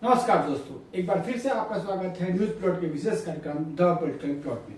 नमस्कार दोस्तों, एक बार फिर से आपका स्वागत है न्यूज प्लॉट के विशेष कार्यक्रम द पॉलिटिकल प्लॉट में।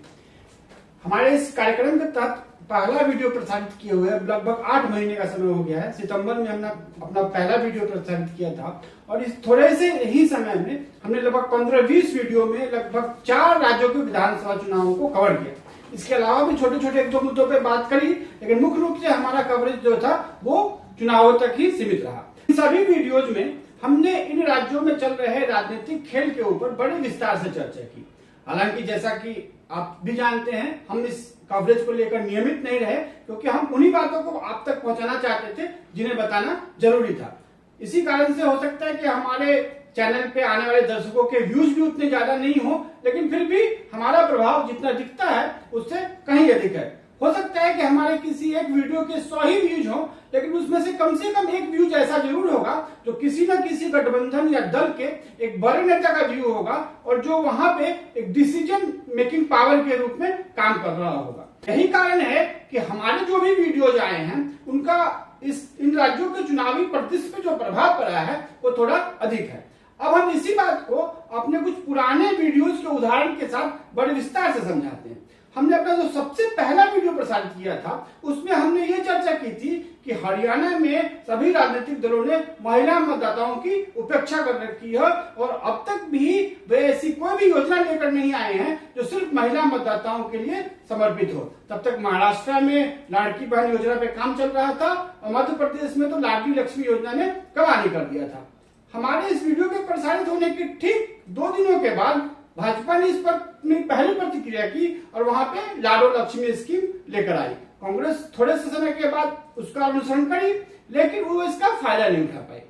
हमारे इस कार्यक्रम के तहत पहला वीडियो प्रसारित किए हुए लगभग 8 महीने का समय हो गया है। सितंबर में हमने अपना पहला वीडियो प्रसारित किया था और इस थोड़े से ही समय में हमने लगभग 15-20 वीडियो में लगभग 4 राज्यों के विधानसभा चुनावों को कवर किया। इसके अलावा भी छोटे छोटे 1-2 मुद्दों पर बात करी, लेकिन मुख्य रूप से हमारा कवरेज जो था वो चुनावों तक ही सीमित रहा। इन सभी वीडियोज में हमने इन राज्यों में चल रहे राजनीतिक खेल के ऊपर बड़े विस्तार से चर्चा की। हालांकि जैसा कि आप भी जानते हैं, हम इस कवरेज को लेकर नियमित नहीं रहे, क्योंकि हम उन्हीं बातों को आप तक पहुंचाना चाहते थे जिन्हें बताना जरूरी था। इसी कारण से हो सकता है कि हमारे चैनल पे आने वाले दर्शकों के व्यूज भी उतने ज्यादा नहीं हो, लेकिन फिर भी हमारा प्रभाव जितना दिखता है उससे कहीं अधिक है। हो सकता है कि हमारे किसी एक वीडियो के 100 ही व्यूज हो, लेकिन उसमें से कम एक व्यूज ऐसा जरूर होगा जो किसी न किसी गठबंधन या दल के एक बड़े नेता का व्यू होगा और जो वहां पे एक डिसीजन मेकिंग पावर के रूप में काम कर रहा होगा। यही कारण है कि हमारे जो भी वीडियोज आए हैं उनका इन राज्यों के चुनावी परिदृश्य पे जो प्रभाव पड़ा है वो थोड़ा अधिक है। अब हम इसी बात को अपने कुछ पुराने वीडियोज के उदाहरण के साथ बड़े विस्तार से समझाते हैं। हमने अपना जो सबसे पहला वीडियो प्रसारित किया था उसमें हमने ये चर्चा की थी कि हरियाणा में सभी राजनीतिक दलों ने महिला मतदाताओं की उपेक्षा कर रखी है और अब तक भी वे ऐसी कोई भी योजना लेकर नहीं आए हैं जो सिर्फ महिला मतदाताओं के लिए समर्पित हो। तब तक महाराष्ट्र में लाड़की बहन योजना पे काम चल रहा था और मध्य प्रदेश में तो लाडली लक्ष्मी योजना ने कमाल कर दिया था। हमारे इस वीडियो के प्रसारित होने के ठीक 2 दिनों के बाद भाजपा ने इस पर अपनी पहली प्रतिक्रिया की और वहां पे लाडो लक्ष्मी स्कीम लेकर आई। कांग्रेस थोड़े से समय के बाद उसका अनुसरण करी, लेकिन वो इसका फायदा नहीं उठा पाई।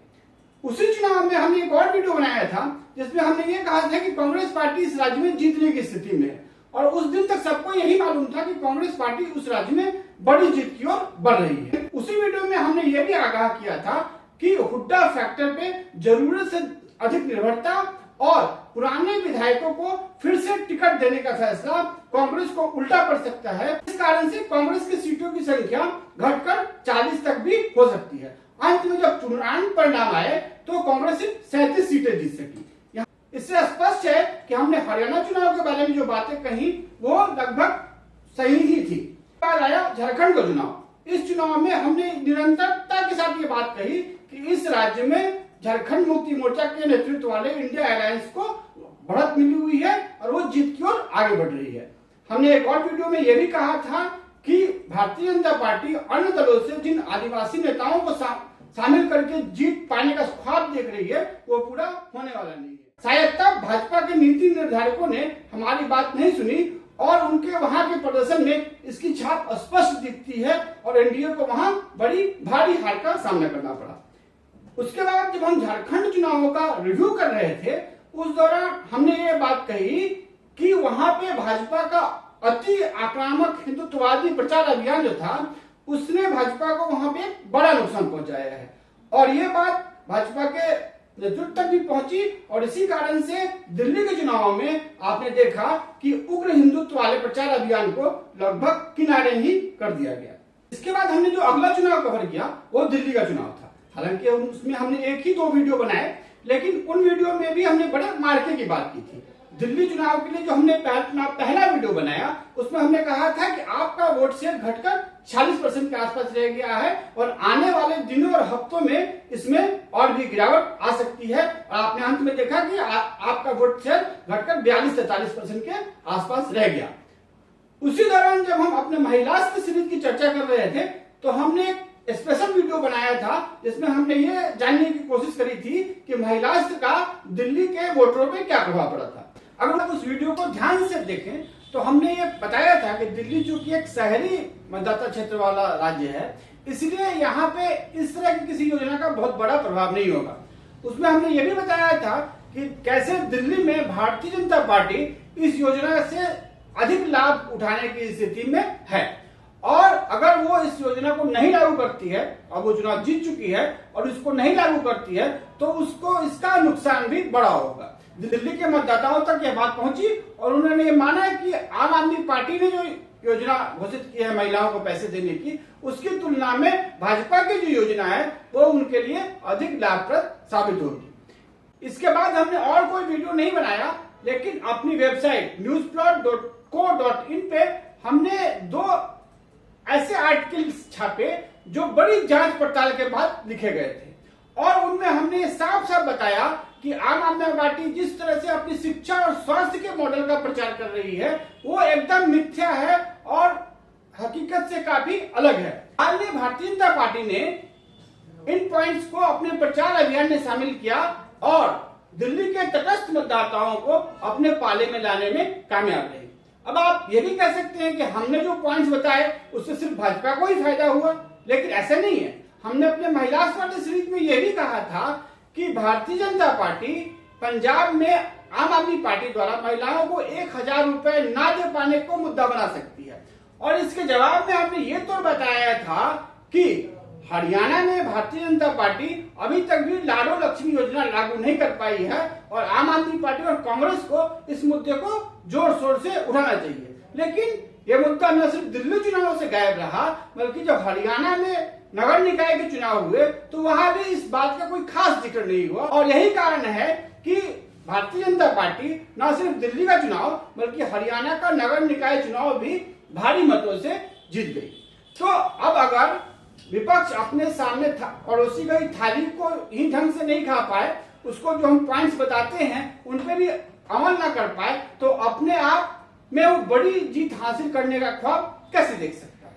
उसी चुनाव में हमने एक और वीडियो बनाया था जिसमें हमने ये कहा था कि कांग्रेस पार्टी इस राज्य में जीतने की स्थिति में है और उस दिन तक सबको यही मालूम था कि कांग्रेस पार्टी उस राज्य में बड़ी जीत की ओर बढ़ रही है। उसी वीडियो में हमने ये भी आगाह किया था कि हुड्डा फैक्टर पे जरूरत से अधिक निर्भरता और पुराने विधायकों को फिर से टिकट देने का फैसला कांग्रेस को उल्टा पड़ सकता है। इस कारण से कांग्रेस की सीटों की संख्या घटकर 40 तक भी हो सकती है। अंत में जब चुनाव परिणाम आए तो कांग्रेस सिर्फ 37 सीटें जीत सकी। इससे स्पष्ट है कि हमने हरियाणा चुनाव के बारे में जो बातें कही वो लगभग सही ही थी। बाद आया झारखंड का चुनाव। इस चुनाव में हमने निरंतरता के साथ ये बात कही कि इस राज्य में झारखंड मुक्ति मोर्चा के नेतृत्व वाले इंडिया अलायंस को बढ़त मिली हुई है और वो जीत की ओर आगे बढ़ रही है। हमने एक और वीडियो में यह भी कहा था कि भारतीय जनता पार्टी अन्य दलों से जिन आदिवासी नेताओं को शामिल करके जीत पाने का ख्वाब देख रही है वो पूरा होने वाला नहीं है। शायद तब भाजपा के नीति निर्धारकों ने हमारी बात नहीं सुनी और उनके वहां के प्रदर्शन में इसकी छाप स्पष्ट दिखती है और एनडीए को वहां बड़ी भारी हार का सामना करना पड़ा। उसके बाद जब हम झारखंड चुनावों का रिव्यू कर रहे थे उस दौरान हमने ये बात कही कि वहां पे भाजपा का अति आक्रामक हिंदुत्ववादी प्रचार अभियान जो था उसने भाजपा को वहां पे बड़ा नुकसान पहुंचाया है और ये बात भाजपा के नेतृत्व तक भी पहुंची और इसी कारण से दिल्ली के चुनाव में आपने देखा कि उग्र हिंदुत्व वाले प्रचार अभियान को लगभग किनारे ही कर दिया गया। इसके बाद हमने जो अगला चुनाव कवर किया वो दिल्ली का चुनाव था। हालांकि उसमें हमने 1-2 वीडियो बनाए, लेकिन उन वीडियो में भी हमने बड़े मार्के की बात की थी। दिल्ली चुनाव के लिए जो हमने पहला वीडियो बनाया उसमें हमने कहा था कि आपका वोट शेयर घटकर 40% के आसपास रह गया है और आने वाले दिनों और हफ्तों में इसमें और भी गिरावट आ सकती है और आपने अंत में देखा कि आपका वोट शेयर घटकर 42-43% के आसपास रह गया। उसी दौरान जब हम अपने महिला सीरीज की चर्चा कर रहे थे तो हमने एक स्पेशल वीडियो बनाया था जिसमें हमने ये जानने की कोशिश करी थी कि महिला का दिल्ली के वोटरों पे क्या प्रभाव पड़ा था। अगर आप उस वीडियो को ध्यान से देखें तो हमने ये बताया था कि दिल्ली चूंकि एक शहरी मतदाता क्षेत्र वाला राज्य है, इसलिए यहाँ पे इस तरह की किसी योजना का बहुत बड़ा प्रभाव नहीं होगा। उसमें हमने ये भी बताया था कि कैसे दिल्ली में भारतीय जनता पार्टी इस योजना से अधिक लाभ उठाने की स्थिति में है और अगर वो इस योजना को नहीं लागू करती है, अब वो चुनाव जीत चुकी है और इसको नहीं लागू करती है तो उसको इसका नुकसान भी बड़ा होगा। दिल्ली के मतदाताओं तक यह बात पहुंची और उन्होंने ये माना कि आम आदमी पार्टी ने जो योजना घोषित की है महिलाओं को पैसे देने की, उसकी तुलना में भाजपा की जो योजना है वो उनके लिए अधिक लाभप्रद साबित होगी। इसके बाद हमने और कोई वीडियो नहीं बनाया, लेकिन अपनी वेबसाइट newsplot.co.in पे हमने 2 ऐसे आर्टिकल्स छापे जो बड़ी जांच पड़ताल के बाद लिखे गए थे, और उनमें हमने साफ साफ बताया कि आम आदमी पार्टी जिस तरह से अपनी शिक्षा और स्वास्थ्य के मॉडल का प्रचार कर रही है वो एकदम मिथ्या है और हकीकत से काफी अलग है। हाल में भारतीय जनता पार्टी ने इन पॉइंट्स को अपने प्रचार अभियान में शामिल किया और दिल्ली के तटस्थ मतदाताओं को अपने पाले में लाने में कामयाब रही। अब आप ये भी कह सकते हैं कि हमने जो पॉइंट्स बताए उससे सिर्फ भाजपा को ही फायदा हुआ, लेकिन ऐसा नहीं है। हमने अपने महिला स्वास्थ्य सीरीज में यह भी कहा था कि भारतीय जनता पार्टी पंजाब में आम आदमी पार्टी द्वारा महिलाओं को 1000 रुपए ना दे पाने को मुद्दा बना सकती है, और इसके जवाब में हमने ये तो बताया था कि हरियाणा में भारतीय जनता पार्टी अभी तक भी लाडो लक्ष्मी योजना लागू नहीं कर पाई है, और आम आदमी पार्टी और कांग्रेस को इस मुद्दे को जोर शोर से उठाना चाहिए। लेकिन यह मुद्दा न सिर्फ दिल्ली चुनाव से गायब रहा, बल्कि जब हरियाणा में नगर निकाय के चुनाव हुए तो वहां भी इस बात का कोई खास जिक्र नहीं हुआ, और यही कारण है कि भारतीय जनता पार्टी न सिर्फ दिल्ली का चुनाव बल्कि हरियाणा का नगर निकाय चुनाव भी भारी मतों से जीत गई। तो अब अगर विपक्ष अपने सामने पड़ोसी गई थाली को ही ढंग से नहीं खा पाए, उसको जो हम पॉइंट्स बताते हैं उन पे भी अमल ना कर पाए, तो अपने आप में वो बड़ी जीत हासिल करने का ख्वाब कैसे देख सकता है।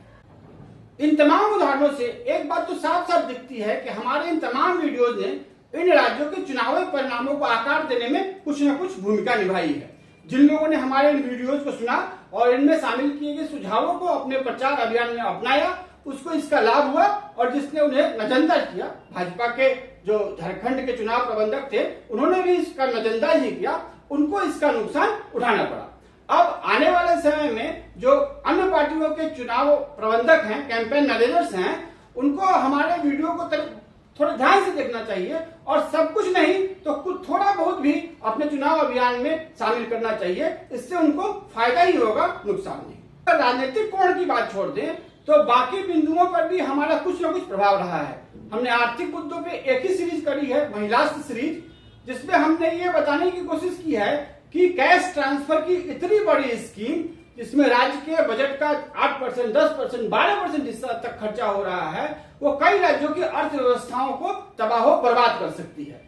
इन तमाम उदाहरणों से एक बात तो साफ साफ दिखती है कि हमारे इन तमाम वीडियोज ने इन राज्यों के चुनावी परिणामों को आकार देने में कुछ न कुछ भूमिका निभाई है। जिन लोगों ने हमारे इन वीडियोज को सुना और इनमें शामिल किए गए सुझावों को अपने प्रचार अभियान में अपनाया, उसको इसका लाभ हुआ, और जिसने उन्हें नजरअंदाज किया, भाजपा के जो झारखंड के चुनाव प्रबंधक थे उन्होंने भी इसका नजरअंदाज ही किया, उनको इसका नुकसान उठाना पड़ा। अब आने वाले समय में जो अन्य पार्टियों के चुनाव प्रबंधक हैं, कैंपेन मैनेजर्स हैं, उनको हमारे वीडियो को थोड़ा ध्यान से देखना चाहिए, और सब कुछ नहीं तो कुछ थोड़ा बहुत भी अपने चुनाव अभियान में शामिल करना चाहिए। इससे उनको फायदा ही होगा, नुकसान नहीं। अगर राजनीतिक कोण की बात छोड़ दें तो बाकी बिंदुओं पर भी हमारा कुछ न कुछ प्रभाव रहा है। हमने आर्थिक मुद्दों पे एक ही सीरीज करी है, महिला सीरीज, जिसमें हमने ये बताने की कोशिश की है कि कैश ट्रांसफर की इतनी बड़ी स्कीम जिसमें राज्य के बजट का 8%, 10%, 12% हिस्सा तक खर्चा हो रहा है, वो कई राज्यों की अर्थव्यवस्थाओं को तबाह बर्बाद कर सकती है।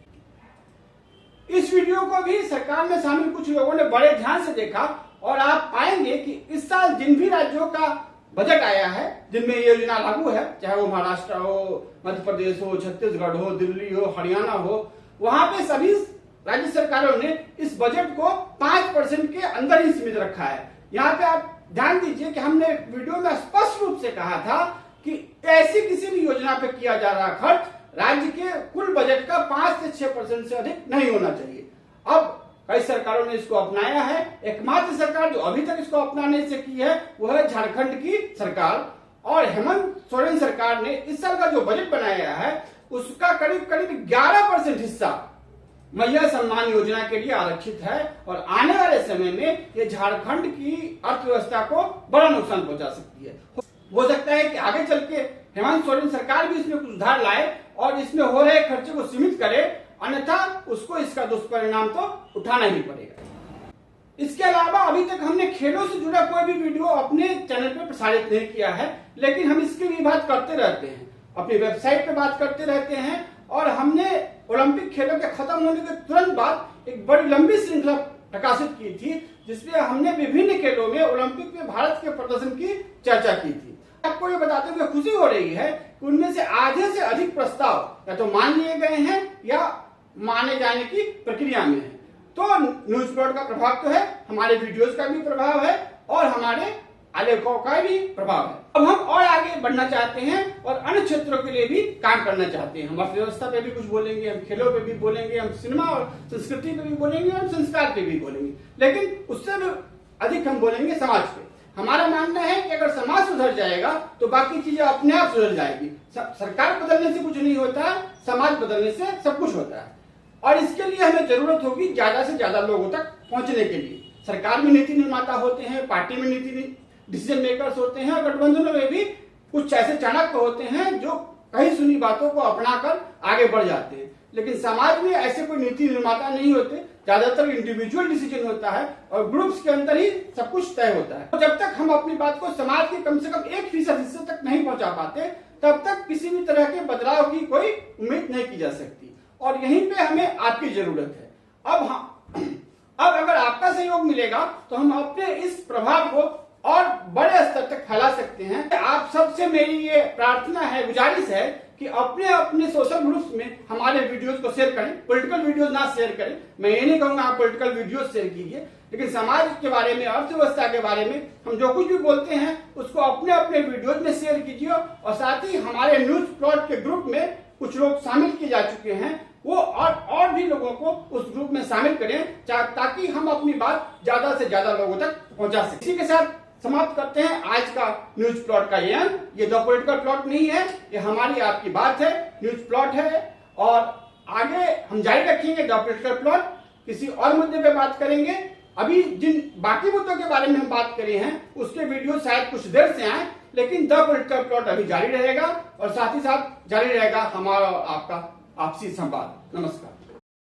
इस वीडियो को भी सरकार में शामिल कुछ लोगों ने बड़े ध्यान से देखा, और आप पाएंगे कि इस साल जिन भी राज्यों का बजट आया है जिनमें ये योजना लागू है, चाहे वो महाराष्ट्र हो, मध्य प्रदेश हो, छत्तीसगढ़ हो, दिल्ली हो, हरियाणा हो, वहां पे सभी राज्य सरकारों ने इस बजट को 5% के अंदर ही सीमित रखा है। यहाँ पे आप ध्यान दीजिए कि हमने वीडियो में स्पष्ट रूप से कहा था कि ऐसी किसी भी योजना पे किया जा रहा खर्च राज्य के कुल बजट का 5 से 6% से अधिक नहीं होना चाहिए। अब कई सरकारों ने इसको अपनाया है। एकमात्र सरकार जो अभी तक इसको अपनाने से की है वो है झारखंड की सरकार, और हेमंत सोरेन सरकार ने इस साल का जो बजट बनाया है उसका करीब 11% हिस्सा महिला सम्मान योजना के लिए आरक्षित है, और आने वाले समय में ये झारखंड की अर्थव्यवस्था को बड़ा नुकसान पहुंचा सकती है। हो सकता है कि आगे चल के हेमंत सोरेन सरकार भी इसमें कुछ सुधार लाए और इसमें हो रहे खर्चे को सीमित करे, अन्यथा उसको इसका दुष्परिणाम तो उठाना ही पड़ेगा। इसके अलावा अभी तक हमने खेलों से जुड़ा कोई भी वीडियो अपने चैनल पर प्रसारित नहीं किया है, लेकिन हम इसकी भी बात करते रहते हैं, अपनी वेबसाइट पे बात करते रहते हैं, और हमने ओलंपिक खेलों के खत्म होने के तुरंत बाद एक बड़ी लंबी श्रृंखला प्रकाशित की थी, जिसमें हमने विभिन्न खेलों में ओलंपिक में भारत के प्रदर्शन की चर्चा की थी। आपको ये बताते हुए खुशी हो रही है कि उनमें से आधे से अधिक प्रस्ताव या तो मान लिए गए हैं या माने जाने की प्रक्रिया में है। तो न्यूज प्लॉट का प्रभाव तो है, हमारे वीडियोस का भी प्रभाव है, और हमारे आलेखों का भी प्रभाव है। अब हम और आगे बढ़ना चाहते हैं और अन्य क्षेत्रों के लिए भी काम करना चाहते हैं। हम अर्थव्यवस्था पे भी कुछ बोलेंगे, हम खेलों पे भी बोलेंगे, हम सिनेमा और संस्कृति पे भी बोलेंगे, और संस्कार पे भी बोलेंगे, लेकिन उससे भी अधिक हम बोलेंगे समाज पे। हमारा मानना है कि अगर समाज सुधर जाएगा तो बाकी चीजें अपने आप सुधर जाएगी। सरकार बदलने से कुछ नहीं होता है, समाज बदलने से सब कुछ होता है, और इसके लिए हमें जरूरत होगी ज्यादा से ज्यादा लोगों तक पहुंचने के लिए। सरकार में नीति निर्माता होते हैं, पार्टी में नीति डिसीजन मेकर्स होते हैं, और गठबंधनों में भी कुछ ऐसे चाणक्य होते हैं जो कही सुनी बातों को अपनाकर आगे बढ़ जाते हैं। लेकिन समाज में ऐसे कोई नीति निर्माता नहीं होते, ज्यादातर इंडिविजुअल डिसीजन होता है और ग्रुप्स के अंदर ही सब कुछ तय होता है। तो जब तक हम अपनी बात को समाज के कम से कम 1% हिस्से तक नहीं पहुंचा पाते, तब तक किसी भी तरह के बदलाव की कोई उम्मीद नहीं की जा सकती। और यहीं पे हमें आपकी जरूरत है। अब अगर आपका सहयोग मिलेगा तो हम अपने इस प्रभाव को और बड़े स्तर तक फैला सकते हैं। आप सबसे मेरी ये प्रार्थना है, गुजारिश है कि अपने अपने सोशल ग्रुप्स में हमारे वीडियोस को शेयर करें। पॉलिटिकल वीडियोस ना शेयर करें, मैं ये नहीं कहूंगा आप पॉलिटिकल वीडियोस शेयर कीजिए, लेकिन समाज के बारे में, अर्थव्यवस्था के बारे में हम जो कुछ भी बोलते हैं उसको अपने अपने वीडियोस में शेयर कीजिए। और साथ ही हमारे न्यूज प्लॉट के ग्रुप में कुछ लोग शामिल किए जा चुके हैं, वो और भी लोगों को उस ग्रुप में शामिल करें, ताकि हम अपनी बात ज्यादा से ज्यादा लोगों तक पहुंचा सकें। इसी के साथ समाप्त करते हैं आज का न्यूज प्लॉट का ये अंक। ये द पॉलिटिकल प्लॉट नहीं है, ये हमारी आपकी बात है, न्यूज प्लॉट है। और आगे हम जारी रखेंगे द पॉलिटिकल प्लॉट, किसी और मुद्दे पे बात करेंगे। अभी जिन बाकी मुद्दों के बारे में हम बात करे हैं उसके वीडियो शायद कुछ देर से आए, लेकिन द पॉलिटिकल प्लॉट अभी जारी रहेगा और साथ ही साथ जारी रहेगा हमारा आपका आपसी संवाद। नमस्कार।